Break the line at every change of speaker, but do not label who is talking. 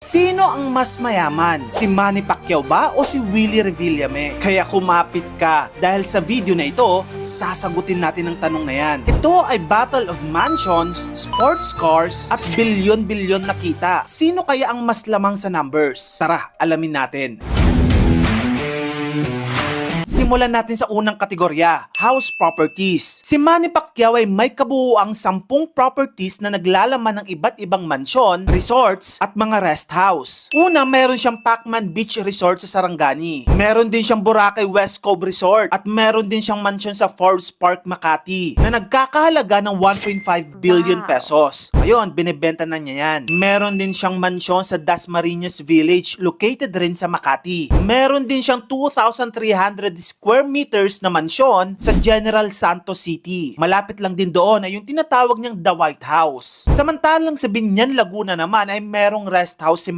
Sino ang mas mayaman? Si Manny Pacquiao ba o si Willie Revillame? Kaya kumapit ka dahil sa video na ito, sasagutin natin ang tanong na yan. Ito ay Battle of Mansions, Sports Cars at bilyon-bilyon na kita. Sino kaya ang mas lamang sa numbers? Tara, alamin natin. Simulan natin sa unang kategorya, house properties. Si Manny Pacquiao ay may kabuuang 10 properties na naglalaman ng iba't ibang mansyon, resorts at mga rest house. Una, meron siyang Pacman Beach Resort sa Sarangani. Meron din siyang Boracay West Cove Resort at meron din siyang mansyon sa Forbes Park, Makati na nagkakahalaga ng 1.5 billion pesos. Ngayon, binebenta na niya yan. Meron din siyang mansyon sa Dasmariñas Village located rin sa Makati. Meron din siyang 2,300 square meters na mansyon sa General Santos City. Malapit lang din doon ay yung tinatawag niyang The White House. Samantalang sa Binyan, Laguna naman ay merong rest house si